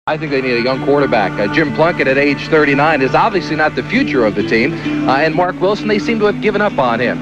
I think they need a young quarterback. Jim Plunkett at age 39 is obviously not the future of the team. And Mark Wilson, they seem to have given up on him.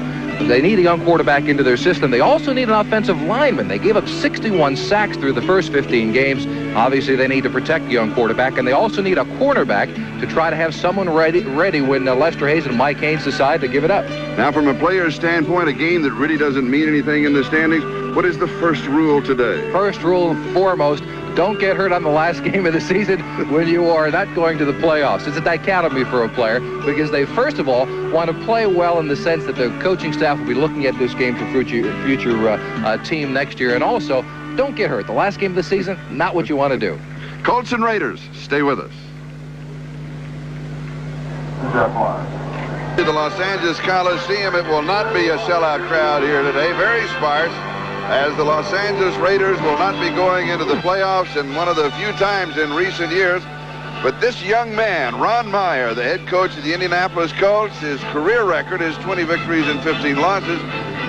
They need a young quarterback into their system. They also need an offensive lineman. They gave up 61 sacks through the first 15 games. Obviously, they need to protect the young quarterback. And they also need a cornerback to try to have someone ready when Lester Hayes and Mike Haynes decide to give it up. Now, from a player's standpoint, a game that really doesn't mean anything in the standings, what is the first rule today? First rule foremost, don't get hurt on the last game of the season when you are not going to the playoffs. It's a dichotomy for a player because they, first of all, want to play well in the sense that the coaching staff will be looking at this game for future team next year. And also, don't get hurt. The last game of the season, not what you want to do. Colts and Raiders, stay with us. The Los Angeles Coliseum, it will not be a sellout crowd here today. Very sparse, as the Los Angeles Raiders will not be going into the playoffs in one of the few times in recent years. But this young man, Ron Meyer, the head coach of the Indianapolis Colts, his career record is 20 victories and 15 losses.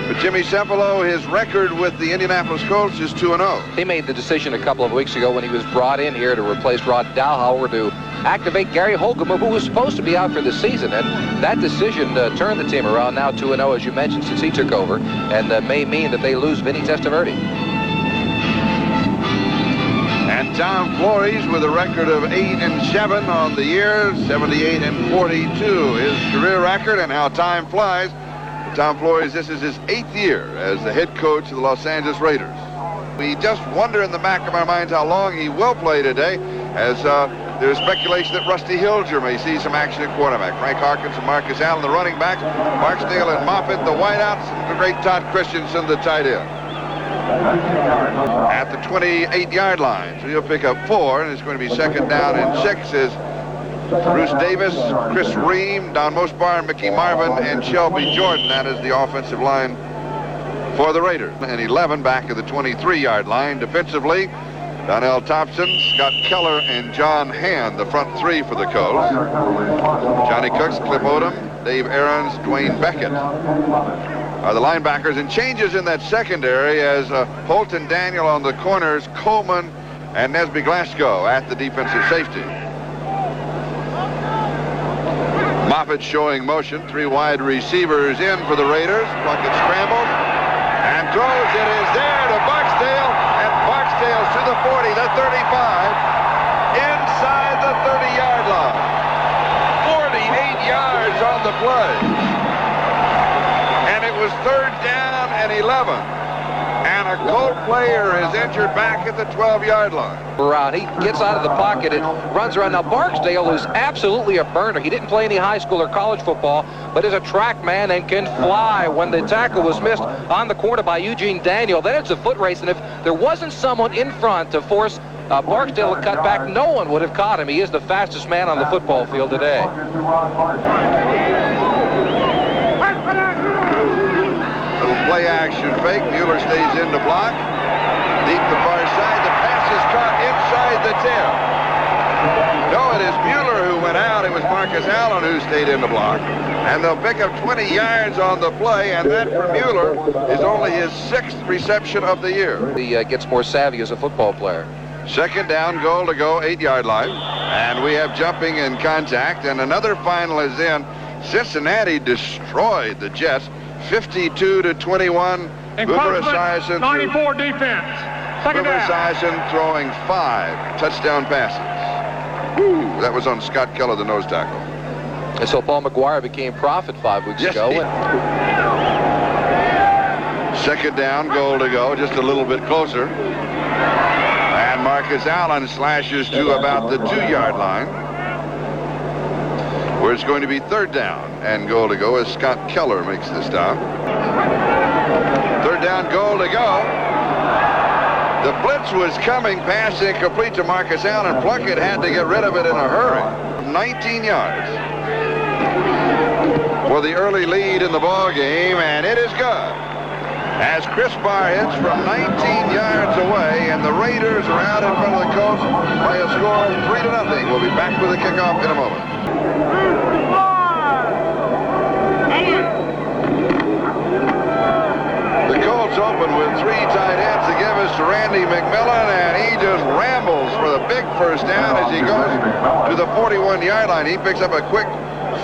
But Jimmy Cempalo, his record with the Indianapolis Colts is 2-0. He made the decision a couple of weeks ago when he was brought in here to replace Rod Dowhower to activate Gary Holcomer, who was supposed to be out for the season. And that decision turned the team around, now 2-0, as you mentioned, since he took over, and may mean that they lose Vinny Testaverde. And Tom Flores with a record of 8-7 on the year, 78-42 his career record, and how time flies. Tom Flores, this is his 8th year as the head coach of the Los Angeles Raiders. We just wonder in the back of our minds how long he will play today, as there's speculation that Rusty Hilger may see some action at quarterback. Frank Harkins and Marcus Allen, the running backs, Barksdale and Moffitt, the wideouts, and the great Todd Christensen, the tight end. At the 28-yard line, so he'll pick up 4, and it's going to be second down and 6 as Bruce Davis, Chris Ream, Don Mosbar, Mickey Marvin, and Shelby Jordan. That is the offensive line for the Raiders. And 11 back at the 23-yard line. Defensively, Donnell Thompson, Scott Keller, and John Hand, the front 3 for the Colts. Johnny Cooks, Cliff Odom, Dave Aarons, Dwayne Beckett are the linebackers. And changes in that secondary as Holton Daniel on the corners, Coleman and Nesby Glasgow at the defensive safety. Moffitt showing motion, 3 wide receivers in for the Raiders. Plunkett scrambles and throws. It is there to Barksdale, and Barksdale's to the 40, the 35, inside the 30-yard line. 48 yards on the play. And it was 3rd down and 11. And a Colt player is injured back at the 12-yard line. He gets out of the pocket and runs around. Now, Barksdale is absolutely a burner. He didn't play any high school or college football, but is a track man and can fly. When the tackle was missed on the corner by Eugene Daniel, then it's a foot race, and if there wasn't someone in front to force Barksdale to cut back, no one would have caught him. He is the fastest man on the football field today. Play action fake. Mueller stays in to block. Deep the far side. The pass is caught inside the 10. No, it is Mueller who went out. It was Marcus Allen who stayed in to block. And they'll pick up 20 yards on the play, and that for Mueller is only his 6th reception of the year. He gets more savvy as a football player. Second down, goal to go, 8-yard line. And we have jumping and contact, and another final is in. Cincinnati destroyed the Jets. 52-21. Boomer Esiason 94 defense. Second Boomer down. Esiason throwing 5 touchdown passes. Woo, that was on Scott Keller, the nose tackle. And so Paul McGuire became prophet 5 weeks ago. Second down, goal to go, just a little bit closer. And Marcus Allen slashes to about the 2-yard line, where it's going to be 3rd down and goal to go as Scott Keller makes the stop. 3rd down, goal to go. The blitz was coming, pass incomplete to Marcus Allen. Plunkett had to get rid of it in a hurry. 19 yards for the early lead in the ball game, and it is good. As Chris Barr hits from 19 yards away, and the Raiders are out in front of the Colts by a score of 3-0. We'll be back with the kickoff in a moment. The Colts Colts open with 3 tight ends to give us to Randy McMillan, and he just rambles for the big first down as he goes to the 41-yard line. He picks up a quick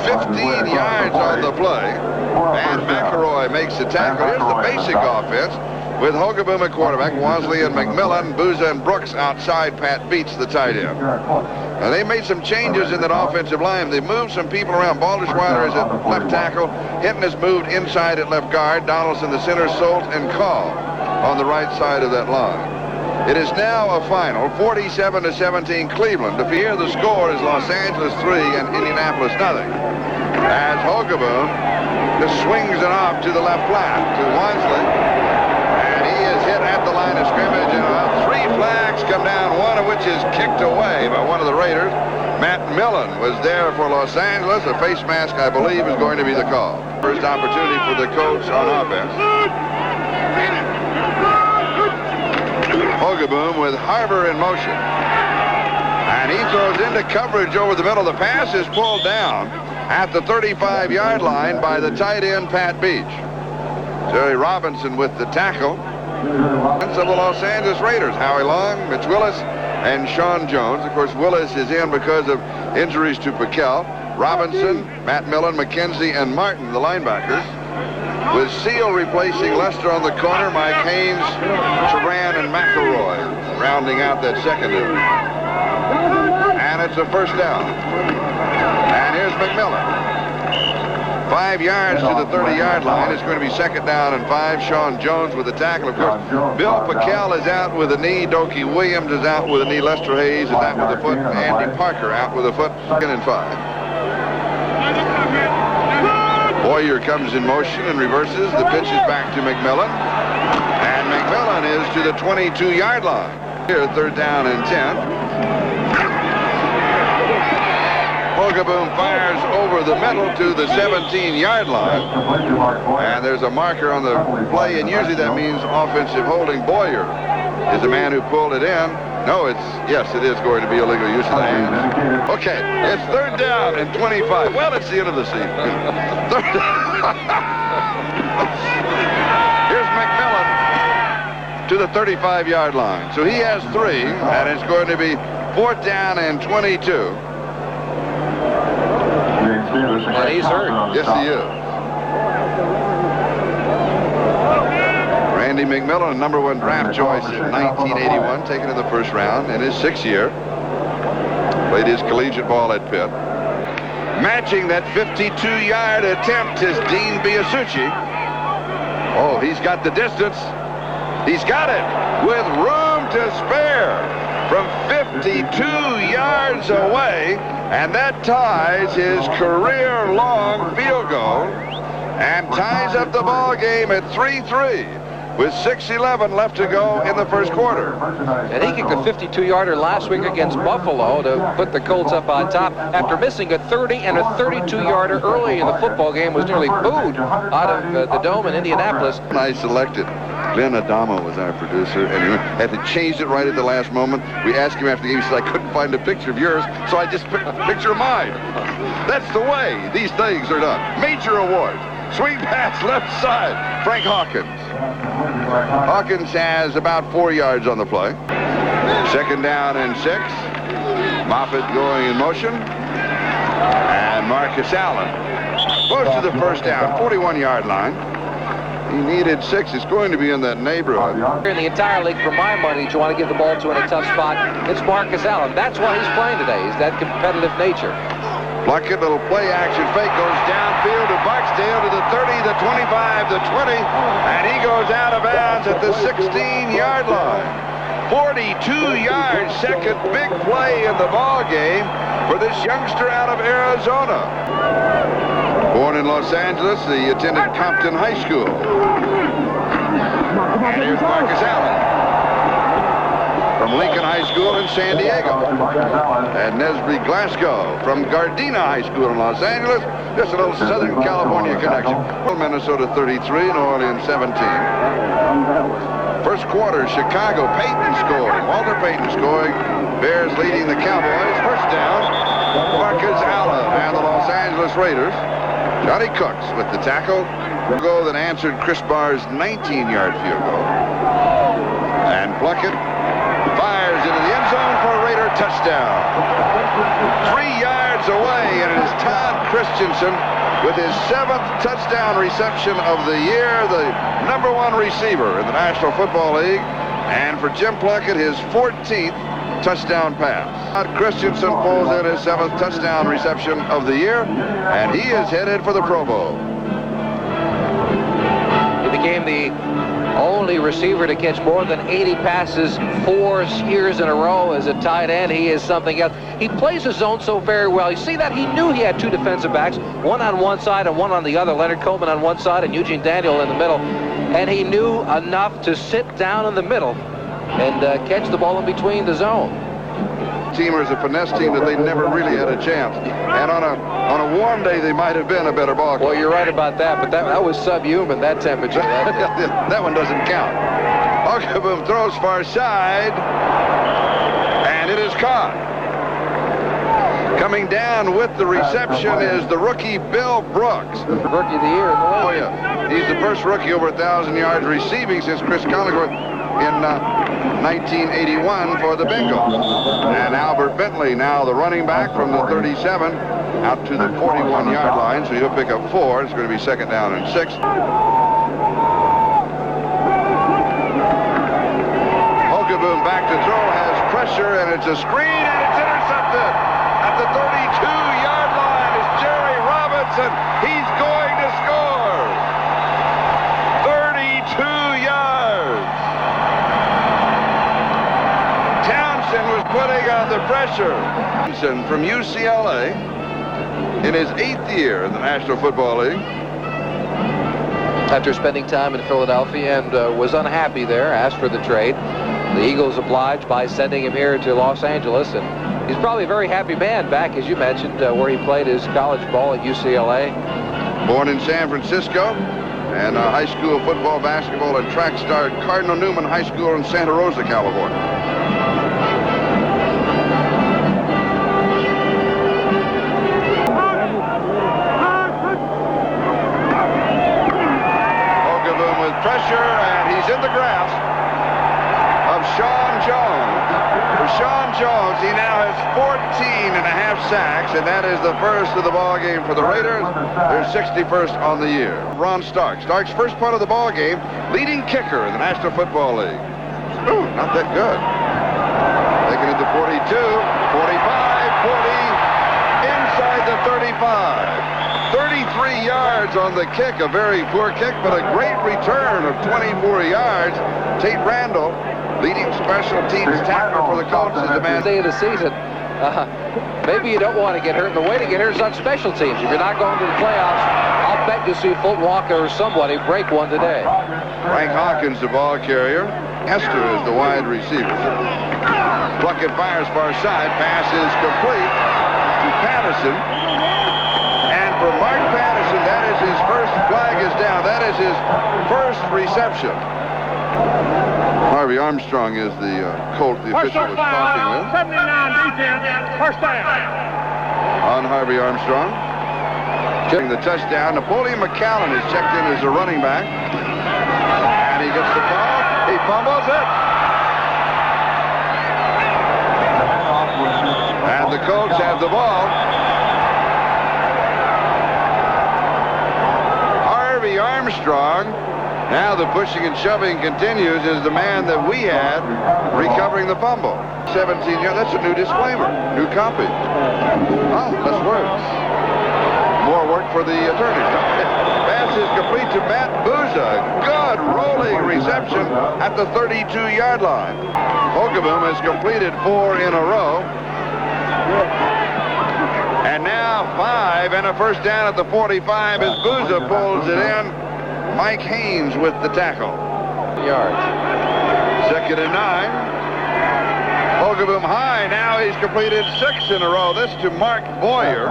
15 yards on the play, and McElroy makes the tackle. Here's the basic offense with Hogeboom at quarterback, Wansley and McMillan, Booza and Brooks outside. Pat Beats the tight end. Now, they made some changes in that offensive line. They moved some people around. Balderschweiler is at left tackle. Hinton has moved inside at left guard. Donaldson the center, Solt and Call on the right side of that line. It is now a final 47-17 Cleveland. To hear the score is Los Angeles 3 and Indianapolis nothing. As Hogeboom just swings it off to the left flat to Wansley. He is hit at the line of scrimmage, and 3 flags come down, one of which is kicked away by one of the Raiders. Matt Millen was there for Los Angeles. A face mask, I believe, is going to be the call. First opportunity for the Colts on offense. Hogeboom with Harbour in motion. And he throws into coverage over the middle. The pass is pulled down at the 35-yard line by the tight end, Pat Beach. Jerry Robinson with the tackle. Of the Los Angeles Raiders, Howie Long, Mitch Willis, and Sean Jones. Of course, Willis is in because of injuries to Piquel. Robinson, Matt Millen, McKenzie, and Martin, the linebackers. With Seal replacing Lester on the corner, Mike Haynes, Turan, and McElroy rounding out that secondary. And it's a first down. And here's McMillan. 5 yards to the 30-yard line. It's going to be second down and 5. Sean Jones with the tackle. Of course, Bill Piquel is out with a knee. Dokie Williams is out with a knee. Lester Hayes is out with a foot. Andy Parker out with a foot. Second and 5. Boyer comes in motion and reverses. The pitch is back to McMillan. And McMillan is to the 22-yard line. Here, third down and 10. Hogeboom fires over the middle to the 17-yard line. And there's a marker on the play, and usually that means offensive holding. Boyer is the man who pulled it in. No, yes, it is going to be illegal use of the hands. Okay, it's third down and 25. Well, it's the end of the season. Here's McMillan to the 35-yard line. So he has 3, and it's going to be fourth down and 22. And he's hurt. Yes, he is. Randy McMillan, number 1 draft choice in 1981, taken in the first round in his 6th year. Played his collegiate ball at Pitt. Matching that 52-yard attempt is Dean Biasucci. Oh, he's got the distance. He's got it with room to spare from 52 yards away. And that ties his career-long field goal and ties up the ball game at 3-3 with 6:11 left to go in the first quarter. And he kicked a 52-yarder last week against Buffalo to put the Colts up on top after missing a 30 and a 32-yarder early in the football game. Was nearly booed out of the Dome in Indianapolis. I selected. Glenn Adamo was our producer, and he had to change it right at the last moment. We asked him after the game. He said, I couldn't find a picture of yours, so I just picked a picture of mine. That's the way these things are done. Major award. Swing pass left side. Frank Hawkins. Hawkins has about 4 yards on the play. Second down and 6. Moffitt going in motion. And Marcus Allen goes to the first down, 41-yard line. He needed 6. It's going to be in that neighborhood. In the entire league, for my money, you want to give the ball to in a tough spot, it's Marcus Allen. That's why he's playing today, is that competitive nature. Plunkett, little play action fake, goes downfield to Barksdale to the 30, the 25, the 20, and he goes out of bounds at the 16-yard line. 42 yards, second big play in the ball game for this youngster out of Arizona. Born in Los Angeles, he attended Compton High School. And here's Marcus Allen from Lincoln High School in San Diego. And Nesby Glasgow from Gardena High School in Los Angeles. Just a little Southern California connection. Minnesota 33, New Orleans 17. First quarter, Chicago, Payton scoring. Walter Payton scoring. Bears leading the Cowboys. First down, Marcus Allen and the Los Angeles Raiders. Johnny Cooks with the tackle. Goal that answered Chris Barr's 19-yard field goal. And Plunkett fires into the end zone for a Raider touchdown. 3 yards away, and it is Todd Christensen with his 7th touchdown reception of the year, the #1 receiver in the National Football League. And for Jim Plunkett, his 14th touchdown pass. Todd Christensen pulls in his 7th touchdown reception of the year, and he is headed for the Pro Bowl. He became the only receiver to catch more than 80 passes 4 years in a row as a tight end. He is something else. He plays his zone so very well. You see that? He knew he had 2 defensive backs, one on one side and one on the other. Leonard Coleman on one side and Eugene Daniel in the middle. And he knew enough to sit down in the middle and catch the ball in between the zone. Teamers a finesse team that they never really had a chance. And on a warm day, they might have been a better ball club. Well, you're right about that, but that was subhuman, that temperature. That one doesn't count. Okaboom throws far side, and it is caught. Coming down with the reception is the rookie Bill Brooks. Rookie of the year in the league. Oh, yeah. He's the first rookie over 1,000 yards receiving since Chris Collinsworth in 1981 for the Bengals. And Albert Bentley, now the running back from the 37 out to the 41-yard line, so he'll pick up 4. It's going to be 2nd down and 6. Okaboom back to throw, has pressure, and it's a screen, and it's intercepted at the 32-yard line. Is Jerry Robinson. He's going to score. 32 yards. Townsend was putting on the pressure. From UCLA in his 8th year in the National Football League. After spending time in Philadelphia and was unhappy there, asked for the trade. The Eagles obliged by sending him here to Los Angeles, and he's probably a very happy man back, as you mentioned, where he played his college ball at UCLA. Born in San Francisco, and high school football, basketball, and track star at Cardinal Newman High School in Santa Rosa, California. Pressure, and he's in the grasp of Sean Jones. For Sean Jones, he now has 14.5 sacks, and that is the first of the ball game for the Raiders. They're 61st on the year. Ron Stark. Stark's first punt of the ball game, leading kicker in the National Football League. Ooh, not that good. Taking it to 42, 45, 40, inside the 35. 33 yards on the kick, a very poor kick, but a great return of 24 yards. Tate Randall, leading special teams tackler for the Colts, is the man. Day of the season. Maybe you don't want to get hurt, and the way to get hurt is on special teams. If you're not going to the playoffs, I'll bet you see Fulton Walker or somebody break one today. Frank Hawkins, the ball carrier. Hester is the wide receiver. Plunkett fires far side. Pass is complete to Patterson. For Mark Patterson, that is his first flag is down. That is his first reception. Harvey Armstrong is the Colt the official was talking with. 79 defense, first down. On Harvey Armstrong. Getting the touchdown. Napoleon McCallum is checked in as a running back. And he gets the ball. He fumbles it. And the Colts have the ball. Armstrong, now the pushing and shoving continues, is the man that we had recovering the fumble. 17 yards, that's a new disclaimer, new copy. Oh, less words. More work for the attorneys. Pass is complete to Matt Booza. Good rolling reception at the 32-yard line. Okaboom has completed 4 in a row. And now 5 and a first down at the 45 as Booza pulls it in. Mike Haynes with the tackle. Yards. 2nd and 9. Okaboom high. Now he's completed 6 in a row. This to Mark Boyer.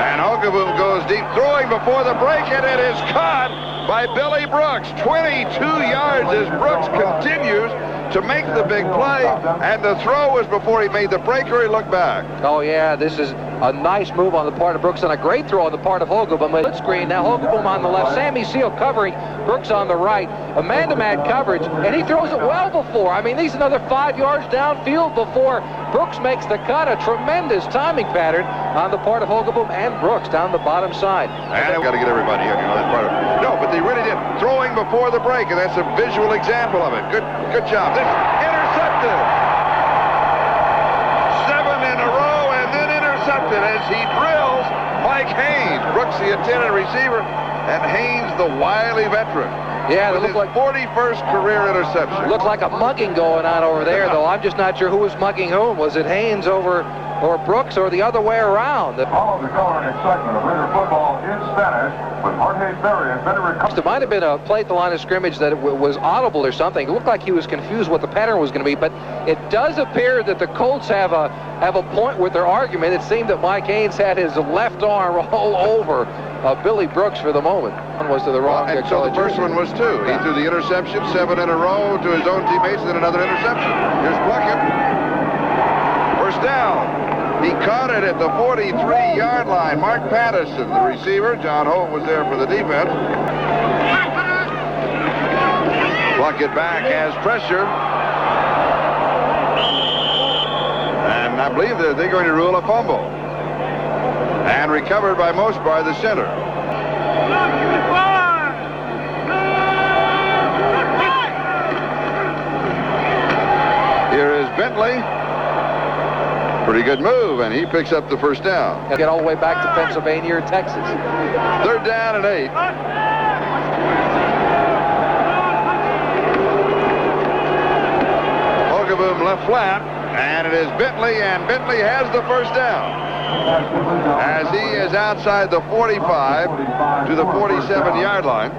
And Okaboom goes deep, throwing before the break, and it is caught by Billy Brooks. 22 yards as Brooks continues to make the big play, and the throw was before he made the breaker. He looked back. Oh, yeah, this is a nice move on the part of Brooks and a great throw on the part of Hogeboom. Good screen. Now Hogeboom on the left. Sammy Seal covering Brooks on the right. A man-to-man coverage, and he throws it well before. I mean, he's another 5 yards downfield before Brooks makes the cut. A tremendous timing pattern on the part of Hogeboom and Brooks down the bottom side. And I've got to get everybody here. You know, that's part of it. No, but they really did. Throwing before the break, and that's a visual example of it. Good job. This intercepted. 7 in a row, and then intercepted as he drills Mike Haynes. Brooks, the intended receiver, and Haynes, the wily veteran. Yeah, it with looked his like 41st career interception. Looks like a mugging going on over there, though. I'm just not sure who was mugging whom. Was it Haynes or Brooks, or the other way around? All of the color and excitement of Raider football is Spanish with Jorge Berry and better recovery. There might have been a play at the line of scrimmage that was audible or something. It looked like he was confused what the pattern was going to be, but it does appear that the Colts have a point with their argument. It seemed that Mike Haynes had his left arm all over Billy Brooks for the moment. One was to the wrong. And so the first one was too. He threw the interception, 7 in a row to his own teammates, and then another interception. Here's Plunkett. First down. He caught it at the 43-yard line. Mark Patterson, the receiver. John Holt was there for the defense. Plunkett back, has pressure. And I believe that they're going to rule a fumble. And recovered by Mosbar, the center. Here is Bentley. Pretty good move, and he picks up the first down. He'll get all the way back to Pennsylvania or Texas. 3rd down and 8. Hogeboom left flat, and it is Bentley, and Bentley has the first down. As he is outside the 45 to the 47-yard line.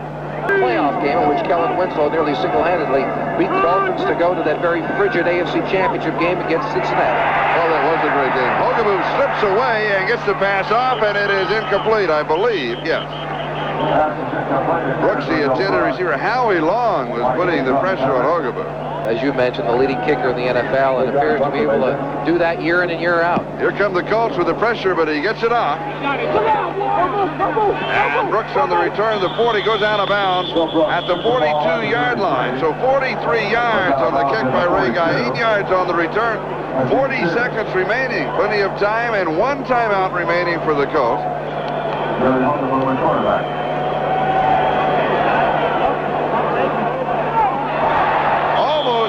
Playoff game in which Kellen Winslow nearly single-handedly beat the Dolphins to go to that very frigid AFC Championship game against Cincinnati. Oh, that was a great game. Hogeboom slips away and gets the pass off, and it is incomplete, I believe. Yes. Brooks, the intended receiver, Howie Long was putting the pressure on Hogeboom. As you mentioned, the leading kicker in the NFL, and appears to be able to do that year in and year out. Here come the Colts with the pressure, but he gets it off. And Brooks on the return, the 40 goes out of bounds at the 42-yard line. So 43 yards on the kick by Ray Guy, 8 yards on the return, 40 seconds remaining, plenty of time, and 1 timeout remaining for the Colts.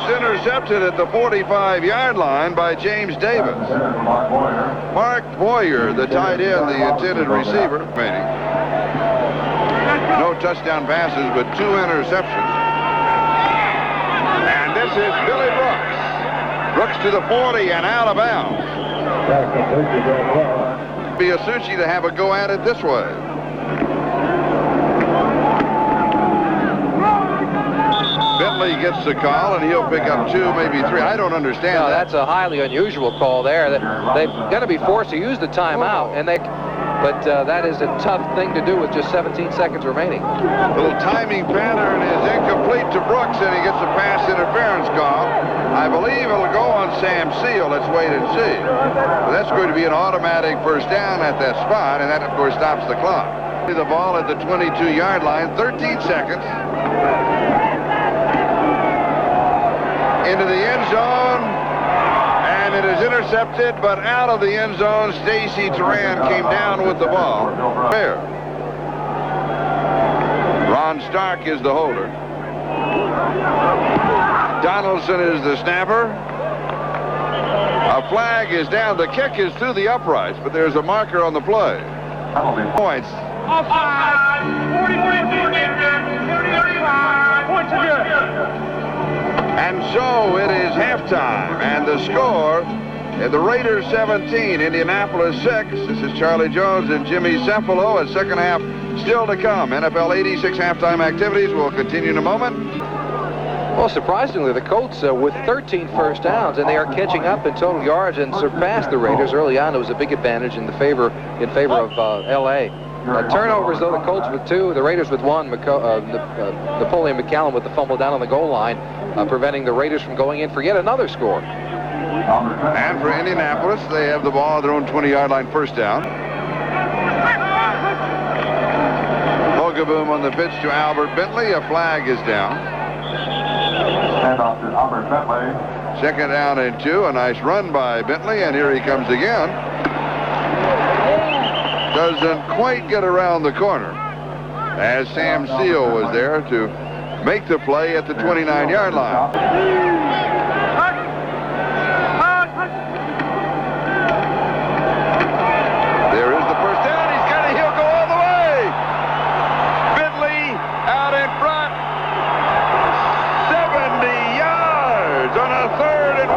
Intercepted at the 45-yard line by James Davis. Mark Boyer, the tight end, the intended receiver. No touchdown passes, but 2 interceptions. And this is Billy Brooks. Brooks to the 40 and out of bounds. Be Asucci to have a go at it this way. Bentley gets the call, and he'll pick up 2, maybe 3. I don't understand that. That's a highly unusual call there. They've got to be forced to use the timeout, but that is a tough thing to do with just 17 seconds remaining. Little timing pattern is incomplete to Brooks, and he gets a pass interference call. I believe it'll go on Sam Seal. Let's wait and see. But that's going to be an automatic first down at that spot, and that, of course, stops the clock. The ball at the 22-yard line, 13 seconds. Into the end zone, and it is intercepted, but out of the end zone. Stacy Turan came down with the ball. Fair. Ron Stark is the holder. Donaldson is the snapper. A flag is down. The kick is through the uprights, but there's a marker on the play. Points. Offside. 40-45. Points are good. And so it is halftime, and the score, the Raiders 17, Indianapolis 6. This is Charlie Jones and Jimmy Cefalo. A second half still to come. NFL 86 halftime activities will continue in a moment. Well, surprisingly, the Colts with 13 first downs, and they are catching up in total yards and surpassed the Raiders early on. It was a big advantage in favor of L.A. Turnovers, though, the Colts with 2, the Raiders with 1. Napoleon McCallum with the fumble down on the goal line, preventing the Raiders from going in for yet another score. And for Indianapolis, they have the ball at their own 20-yard line, first down. Boom on the pitch to Albert Bentley. A flag is down. Handoff to Albert Bentley. Second down and 2. A nice run by Bentley, and here he comes again. Doesn't quite get around the corner, as Sam Seal was there to make the play at the 29-yard line. There is the first down. He'll go all the way. Bentley out in front. 70 yards on a 3rd and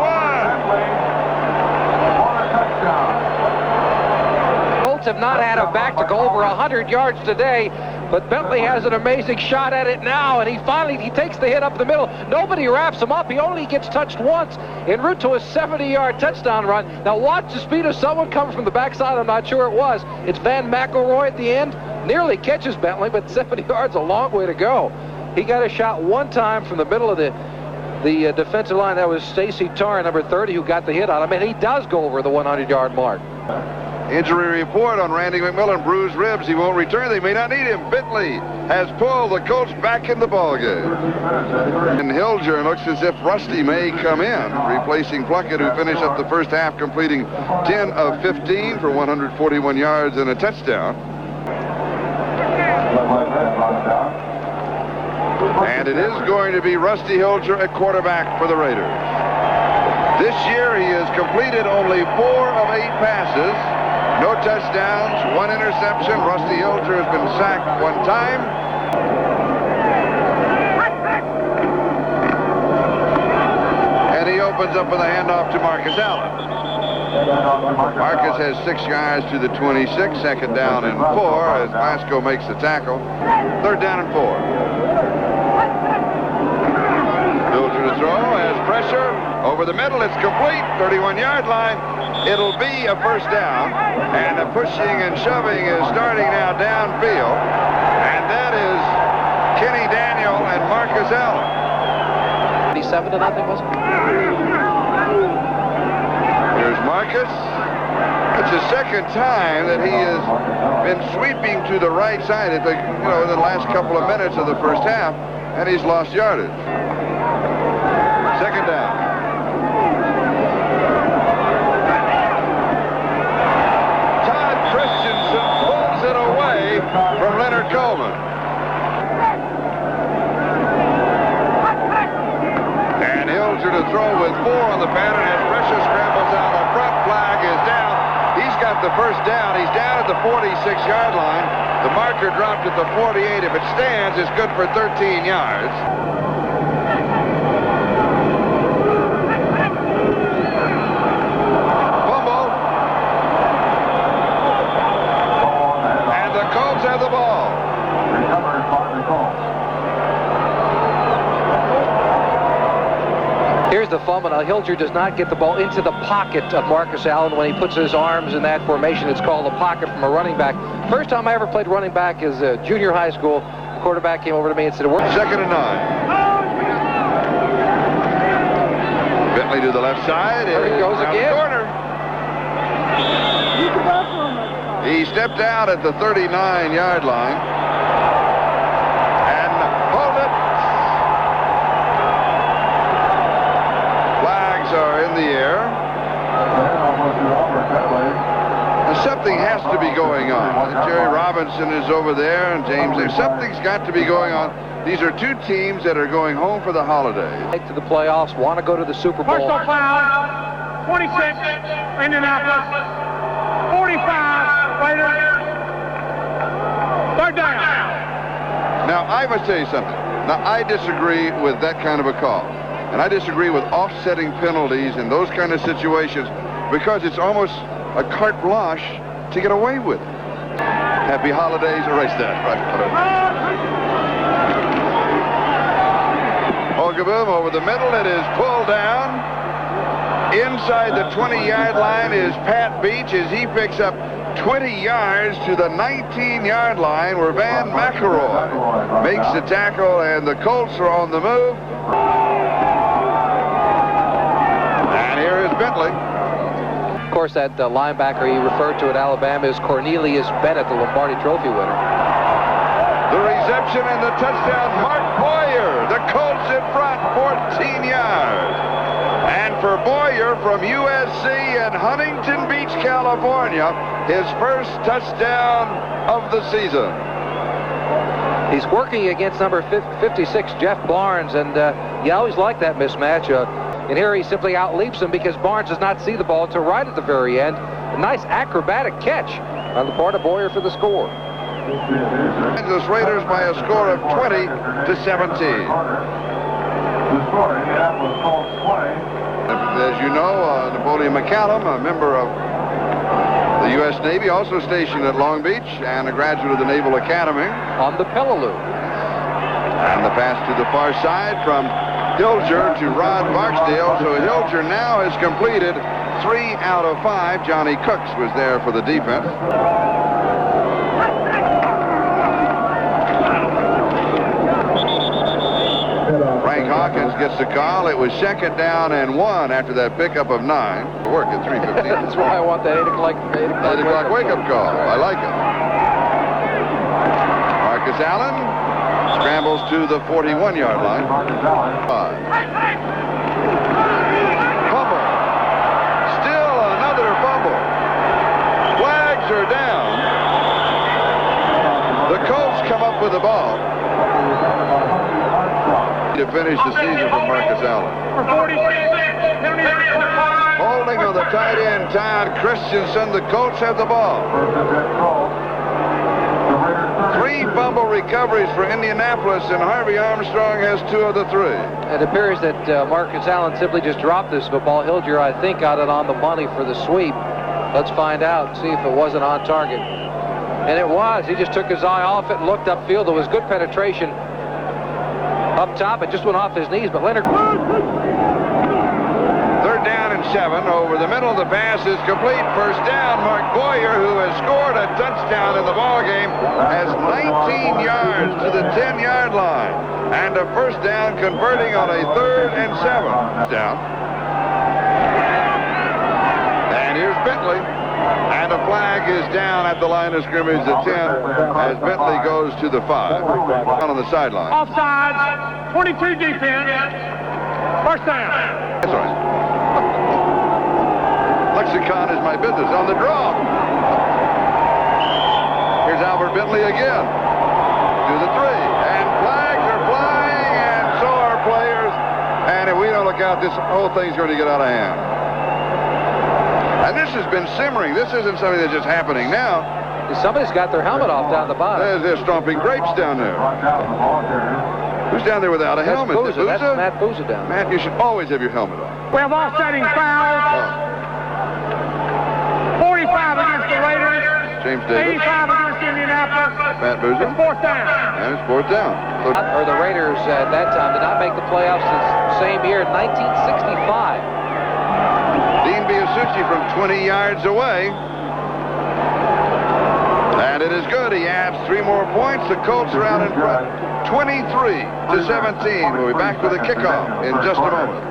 1. Colts have not had a back to go over 100 yards today, but Bentley has an amazing shot at it now, and he takes the hit up the middle. Nobody wraps him up. He only gets touched once en route to a 70-yard touchdown run. Now watch the speed of someone coming from the backside. I'm not sure it was. It's Van McElroy at the end. Nearly catches Bentley, but 70 yards a long way to go. He got a shot one time from the middle of the defensive line. That was Stacy Tarr, number 30, who got the hit on him, and he does go over the 100-yard mark. Injury report on Randy McMillan, bruised ribs. He won't return. They may not need him. Bentley has pulled the Colts back in the ballgame. And Hilger looks as if Rusty may come in, replacing Plunkett, who finished up the first half, completing 10 of 15 for 141 yards and a touchdown. And it is going to be Rusty Hilger at quarterback for the Raiders. This year he has completed only 4 of 8 passes. No touchdowns, 1 interception. Rusty Hilger has been sacked 1 time. And he opens up with a handoff to Marcus Allen. Marcus has 6 yards to the 26, second down and 4 as Glasgow makes the tackle. Third down and 4. Hilger to throw, has pressure. Over the middle, it's complete, 31-yard line. It'll be a first down, and the pushing and shoving is starting now downfield, and that is Kenny Daniel and Marcus Allen. 27-0, was it? Here's Marcus. It's the second time that he has been sweeping to the right side at the, in the last couple of minutes of the first half, and he's lost yardage. Second down. From Leonard Coleman. And Hilger to throw with 4 on the pattern as pressure scrambles out. The front flag is down. He's got the first down. He's down at the 46-yard line. The marker dropped at the 48. If it stands, it's good for 13 yards. The ball. Recovered by the Colts. Here's the fumble. Now Hilger does not get the ball into the pocket of Marcus Allen when he puts his arms in that formation. It's called a pocket from a running back. First time I ever played running back is junior high school. The quarterback came over to me and said, second and 9. Bentley to the left side. There he goes again. Corner. He stepped out at the 39-yard line and pulled it. Flags are in the air. And something has to be going on. Jerry Robinson is over there, and James. Something's got to be going on. These are 2 teams that are going home for the holidays. Take to the playoffs, want to go to the Super Bowl. Personal foul, 26, Indianapolis, 45. Third down. Now, I must tell you something. Now, I disagree with that kind of a call. And I disagree with offsetting penalties in those kind of situations because it's almost a carte blanche to get away with it. Happy holidays. Erase that. Right. Holgaboom over the middle. It is pulled down. Inside the 20-yard line is Pat Beach as he picks up 20 yards to the 19-yard line where Van McElroy makes the tackle, and the Colts are on the move. And here is Bentley. Of course, that linebacker he referred to at Alabama is Cornelius Bennett, the Lombardi Trophy winner. The reception and the touchdown, Mark Boyer. The Colts in front, 14 yards. And for Boyer from USC in Huntington Beach, California, his first touchdown of the season. He's working against number 56, Jeff Barnes, and you always like that mismatch. And here he simply outleaps him because Barnes does not see the ball until right at the very end. A nice acrobatic catch on the part of Boyer for the score. Kansas Raiders by a score of 20 to 17. The score, Indianapolis Colts 20. As you know, Napoleon McCallum, a member of the U.S. Navy, also stationed at Long Beach, and a graduate of the Naval Academy. On the Peleliu. And the pass to the far side from Hilger to Rod Barksdale. So Hilger now has completed 3 out of 5. Johnny Cooks was there for the defense. Frank Hawkins gets the call. It was 2nd down and 1 after that pickup of 9. Work at 3:15. That's why I want that 8 o'clock wake-up call. I like it. Marcus Allen scrambles to the 41-yard line. Fumble. Still another fumble. Flags are down. The Colts come up with the ball to finish the season for Marcus Allen. Holding on the tight end, Todd Christensen. The Colts have the ball. 3 fumble recoveries for Indianapolis, and Harvey Armstrong has 2 of the 3. It appears that Marcus Allen simply just dropped this football. Hilger, I think, got it on the money for the sweep. Let's find out, see if it wasn't on target. And it was. He just took his eye off it and looked upfield. There was good penetration up top. It just went off his knees, but Leonard... 3rd down and 7. Over the middle of the pass is complete. 1st down. Mark Boyer, who has scored a touchdown in the ballgame, has 19 yards to the 10-yard line. And a 1st down, converting on a 3rd and 7. Down. And here's Bentley. And a flag is down at the line of scrimmage at 10 as Bentley goes to the 5. On the sideline. Offsides, 22 defense, 1st down. That's right. Lexicon is my business. On the draw. Here's Albert Bentley again. To the 3. And flags are flying, and so are players. And if we don't look out, this whole thing's going to get out of hand. And this has been simmering. This isn't something that's just happening now. Somebody's got their helmet off down the bottom. They're stomping grapes down there. Who's down there without a helmet? Booza. That's Matt Booza down there. Matt, you should always have your helmet on. We have offsetting fouls. 45 against the Raiders. James Davis. 85 against Indianapolis. Matt Booza. It's 4th down. And it's 4th down. Or the Raiders at that time did not make the playoffs the same year, 1965. Dean Biasucci from 20 yards away. And it is good. He adds 3 more points. The Colts are out in front, 23 to 17. We'll be back with a kickoff in just a moment.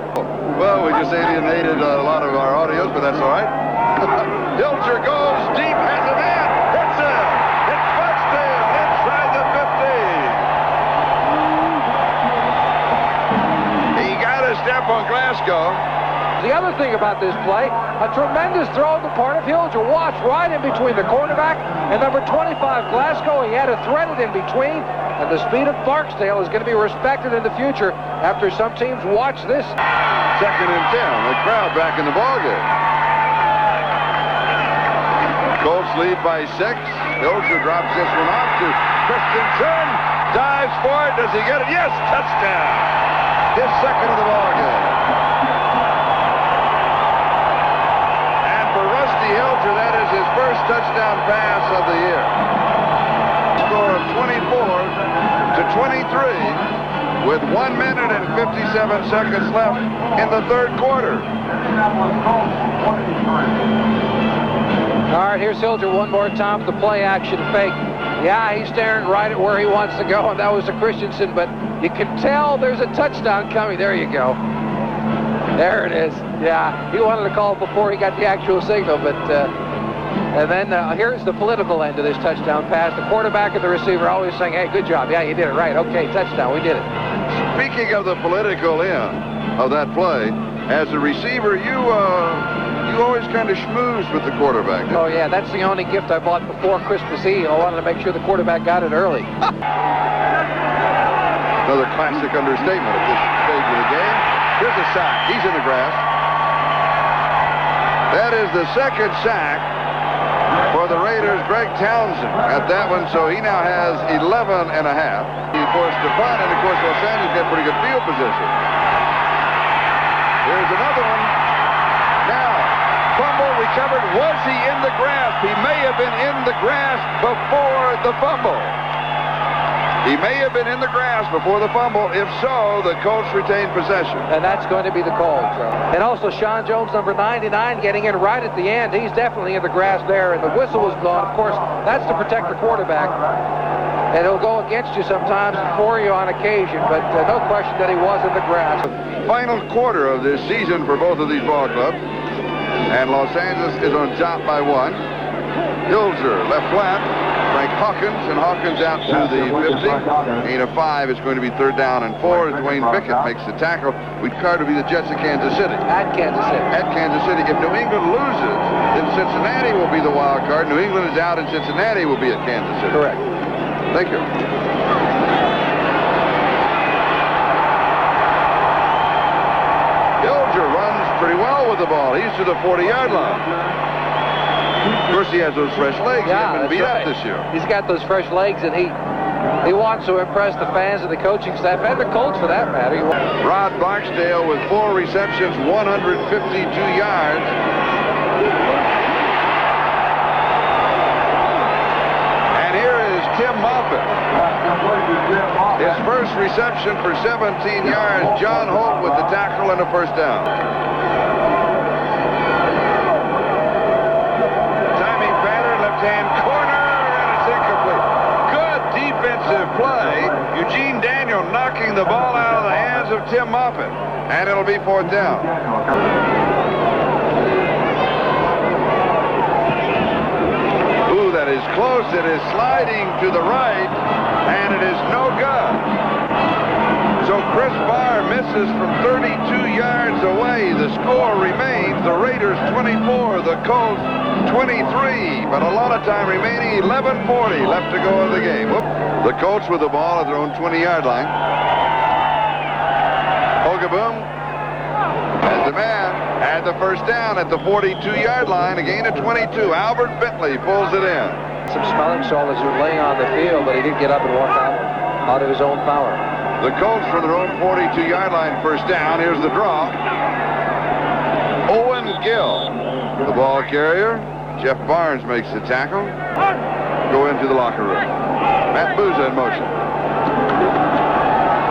Well, we just alienated a lot of our audios, but that's all right. Hilger goes deep, has a man, hits him. It's Barksdale inside the 50. He got a step on Glasgow. The other thing about this play, a tremendous throw on the part of Hilger. Watch right in between the quarterback and number 25, Glasgow. He had to thread it in between, and the speed of Barksdale is going to be respected in the future after some teams watch this. 2nd and 10. The crowd back in the ballgame. Colts lead by 6. Hilger drops this one off to Christensen. Dives for it. Does he get it? Yes, touchdown. His 2nd of the ballgame. Hilger, that is his first touchdown pass of the year. Score of 24 to 23 with 1 minute and 57 seconds left in the 3rd quarter. All right, here's Hilger one more time with the play action fake. Yeah, he's staring right at where he wants to go, and that was to Christensen, but you can tell there's a touchdown coming. There you go. There it is. Yeah, he wanted to call it before he got the actual signal, but and then here's the political end of this touchdown pass. The quarterback and the receiver always saying, hey, good job. Yeah, you did it right. Okay, touchdown. We did it. Speaking of the political end of that play, as a receiver, you always kind of schmooze with the quarterback. Oh, yeah, that's the only gift I bought before Christmas Eve. I wanted to make sure the quarterback got it early. Another classic understatement at this stage of the game. Here's a sack. He's in the grass. That is the second sack for the Raiders. Greg Townsend at that one, so he now has 11 and a half. He forced the punt, and of course Los Angeles got pretty good field position. Here's another one. Now, fumble recovered. Was he in the grass? He may have been in the grass before the fumble. He may have been in the grass before the fumble. If so, the Colts retain possession. And that's going to be the call, Joe. And also Sean Jones, number 99, getting in right at the end. He's definitely in the grass there, and the whistle was blown. Of course, that's to protect the quarterback. And he'll go against you sometimes and for you on occasion, but no question that he was in the grass. Final quarter of this season for both of these ball clubs. And Los Angeles is on top by 1. Hilger left flat. Frank Hawkins, and Hawkins out to the 50. Gain of 5 is going to be 3rd down and 4. Dwayne Bickett makes the tackle. We'd card to be the Jets of Kansas City. At Kansas City. At Kansas City. If New England loses, then Cincinnati will be the wild card. New England is out, and Cincinnati will be at Kansas City. Correct. Thank you. Hilger runs pretty well with the ball. He's to the 40-yard line. Of course, he has those fresh legs. Yeah, he hasn't been beat right. up this year. He's got those fresh legs, and he wants to impress the fans and the coaching staff, and the Colts for that matter. Rod Barksdale with 4 receptions, 152 yards. And here is Tim Moffitt. His first reception for 17 yards. John Holt with the tackle and a 1st down. Hand corner, and it's incomplete. Good defensive play. Eugene Daniel knocking the ball out of the hands of Tim Moffitt, and it'll be 4th down. Ooh, that is close. It is sliding to the right, and it is no good. So Chris Barr misses from 32 yards away. The score remains the Raiders 24, the Colts 23, but a lot of time remaining. 11:40 left to go in the game. Whoop. The Colts with the ball at their own 20-yard line. Hogaboom as the man had the 1st down at the 42-yard line, a gain of 22. Albert Bentley pulls it in. Some smelling salts were laying on the field, but he did get up and walk out of his own power. The Colts from their own 42-yard line, 1st down. Here's the draw. Owen Gill, the ball carrier. Jeff Barnes makes the tackle. Go into the locker room. Matt Booza in motion.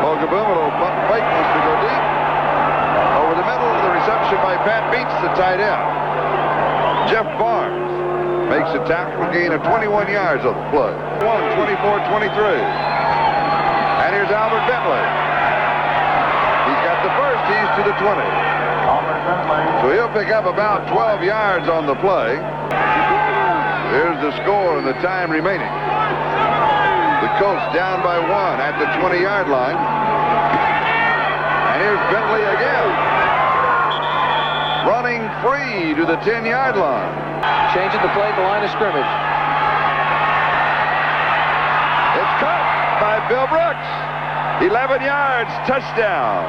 Hogaboom, a little pump fake, wants to go deep. Over the middle, the reception by Pat Beats, the tight end. Jeff Barnes makes a tackle, gain of 21 yards on the play. 24-23. And here's Albert Bentley. He's got the 1st, he's to the 20. So he'll pick up about 12 yards on the play. Here's the score and the time remaining. The Colts down by 1 at the 20-yard line. And here's Bentley again. Running free to the 10-yard line. Changing the play at the line of scrimmage. It's caught by Bill Brooks. 11 yards, touchdown.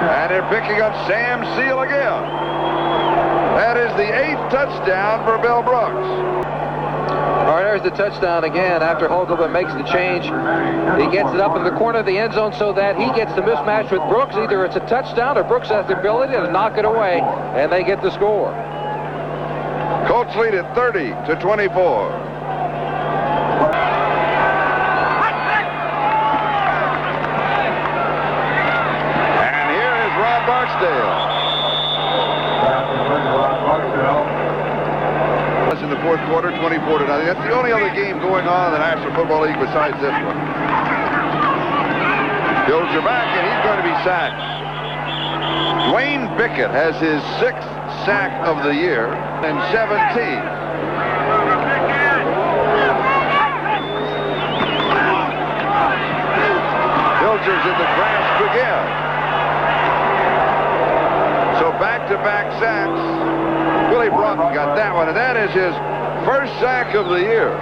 And they're picking up Sam Seal again. That is the 8th touchdown for Bill Brooks. All right, there's the touchdown again after Hogaboom makes the change. He gets it up in the corner of the end zone so that he gets the mismatch with Brooks. Either it's a touchdown or Brooks has the ability to knock it away, and they get the score. Colts lead at 30-24. Barksdale. quarter, 24-0. That's the only other game going on in the National Football League besides this one. Bills are back, and he's going to be sacked. Dwayne Bickett has his 6th sack of the year and 17. Bilgers in the grasp again. So back-to-back sacks. Willie Broughton got that one, and that is his first sack of the year.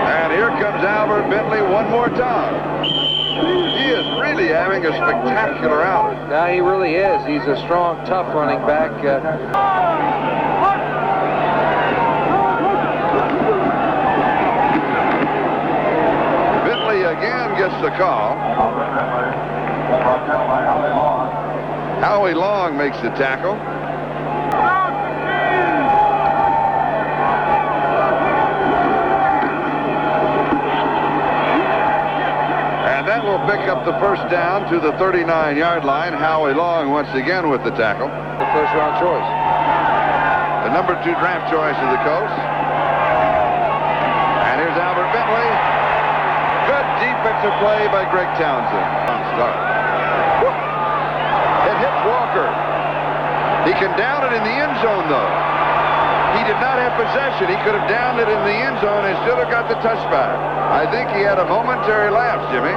And here comes Albert Bentley one more time. He is really having a spectacular outing. Now he really is. He's a strong, tough running back. Bentley again gets the call. Howie Long makes the tackle. And that will pick up the first down to the 39-yard line. Howie Long once again with the tackle. The first-round choice. The number 2 draft choice of the Colts. And here's Albert Bentley. Good defensive play by Greg Townsend. Start. It hits Walker. He can down it in the end zone, though. He did not have possession. He could have downed it in the end zone and still have got the touchback. I think he had a momentary lapse, Jimmy.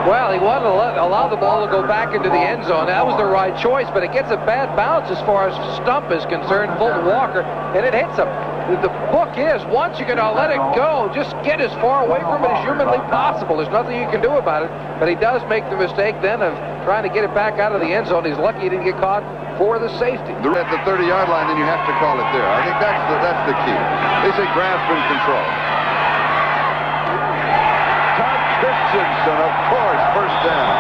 Well, he wanted to allow the ball to go back into the end zone. That was the right choice, but it gets a bad bounce as far as Stump is concerned, Fulton Walker, and it hits him. The book is, once you're going to let it go, just get as far away from it as humanly possible. There's nothing you can do about it, but he does make the mistake then of trying to get it back out of the end zone. He's lucky he didn't get caught for the safety. At the 30-yard line, then you have to call it there. I think that's the key. They say grasp and control. Todd Christensen, of course, first down.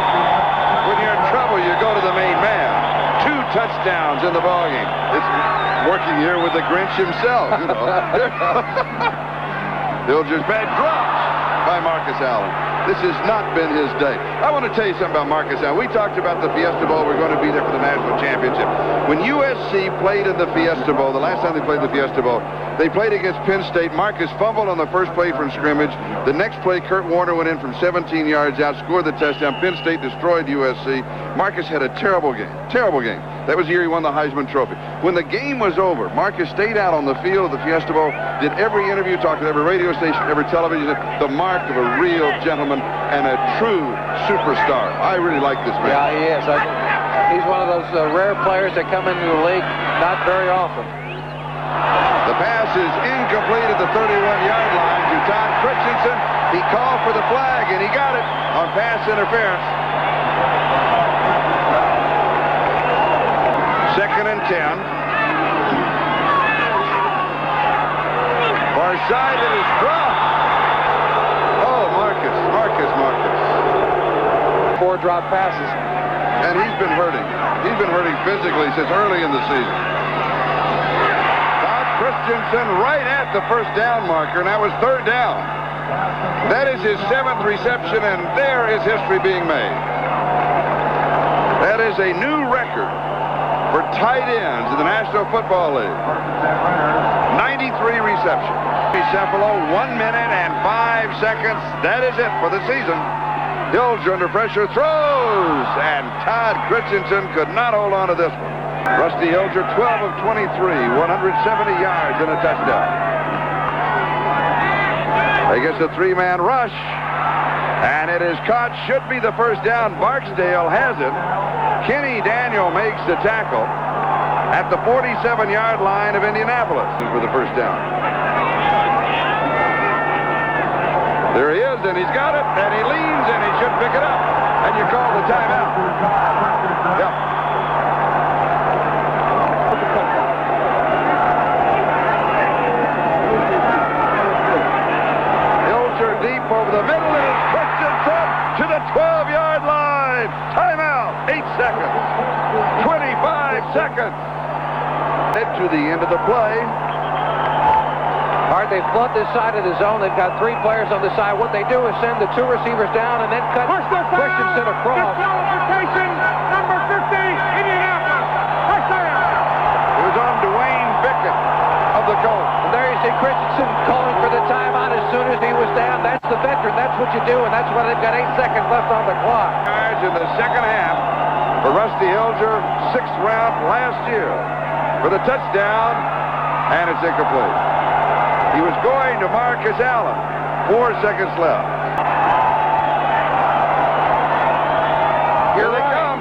When you're in trouble, you go to the main man. 2 touchdowns in the ballgame. It's working here with the Grinch himself, you know. Bilgers bad drops by Marcus Allen. This has not been his day. I want to tell you something about Marcus Allen. We talked about the Fiesta Bowl. We're going to be there for the national championship. When USC played in the Fiesta Bowl, the last time they played the Fiesta Bowl, they played against Penn State. Marcus fumbled on the first play from scrimmage. The next play, Kurt Warner went in from 17 yards out, scored the touchdown. Penn State destroyed USC. Marcus had a terrible game. Terrible game. That was the year he won the Heisman Trophy. When the game was over, Marcus stayed out on the field of the Fiesta Bowl, did every interview, talked to every radio station, every television, the mark of a real gentleman and a true superstar. I really like this man. Yeah, he is. He's one of those rare players that come into the league not very often. The pass is incomplete at the 31-yard line to Todd Christensen. He called for the flag, and he got it on pass interference. 2nd and 10. Far side, it is dropped. Oh, Marcus. 4 drop passes. And he's been hurting. He's been hurting physically since early in the season. Todd Christensen right at the first down marker, and that was 3rd down. That is his 7th reception, and there is history being made. That is a new record for tight ends in the National Football League. 93 receptions. Cephalo, 1 minute and 5 seconds. That is it for the season. Hilger under pressure, throws, and Todd Christensen could not hold on to this one. Rusty Hilger, 12 of 23, 170 yards and a touchdown. They get the 3-man rush, and it is caught. Should be the first down. Barksdale has it. Kenny Daniel makes the tackle at the 47-yard line of Indianapolis for the first down. There he is, and he's got it, and he leans, and he should pick it up, and you call the timeout. Yep. Hilger deep over the middle, and it's Christensen to the 12-yard line. Timeout, 8 seconds, 25 seconds. To the end of the play. All right, they flood this side of the zone. They've got 3 players on the side. What they do is send the 2 receivers down and then cut Christensen across. Disqualification, number 50, Indianapolis. Christensen calling for the timeout as soon as he was down. That's the veteran. That's what you do, and that's why they've got 8 seconds left on the clock. Yards in the second half for Rusty Hilger, 6th round last year for the touchdown, and it's incomplete. He was going to Marcus Allen. 4 seconds left. Here they come.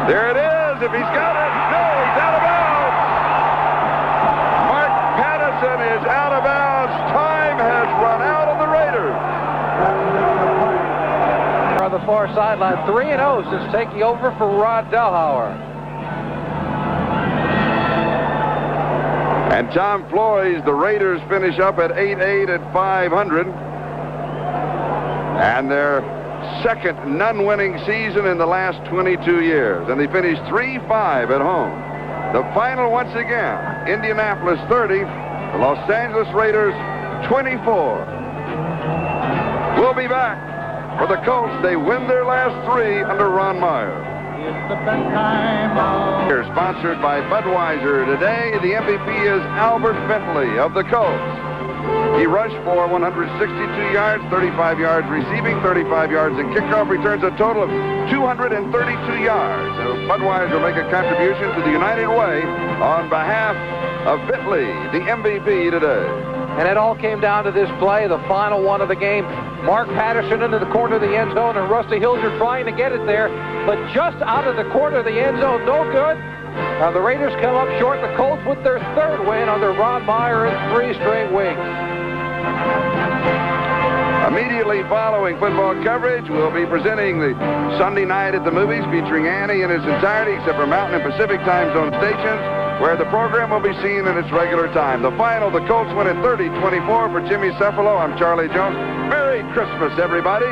There it is. If he's got it, no, he's out of bounds. Mark Patterson is out of bounds. Time has run out on the Raiders. On the far sideline, 3-0 since taking over for Rod Delhauer. And Tom Floyd, the Raiders finish up at 8-8 at 500. And their second non-winning season in the last 22 years. And they finished 3-5 at home. The final once again, Indianapolis 30, the Los Angeles Raiders 24. We'll be back. For the Colts, they win their last 3 under Ron Meyer. Here, sponsored by Budweiser. Today, the MVP is Albert Bentley of the Colts. He rushed for 162 yards, 35 yards receiving, 35 yards in kickoff returns, a total of 232 yards. So Budweiser will make a contribution to the United Way on behalf of Bentley, the MVP today. And it all came down to this play, the final one of the game. Mark Patterson into the corner of the end zone, and Rusty Hilger trying to get it there, but just out of the corner of the end zone, no good. The Raiders come up short. The Colts with their 3rd win under Ron Meyer in 3 straight weeks. Immediately following football coverage, we'll be presenting the Sunday Night at the Movies featuring Annie in its entirety, except for Mountain and Pacific time zone stations, where the program will be seen in its regular time. The final, the Colts win at 30-24 for Jimmy Cephalo. I'm Charlie Jones. Merry Christmas, everybody.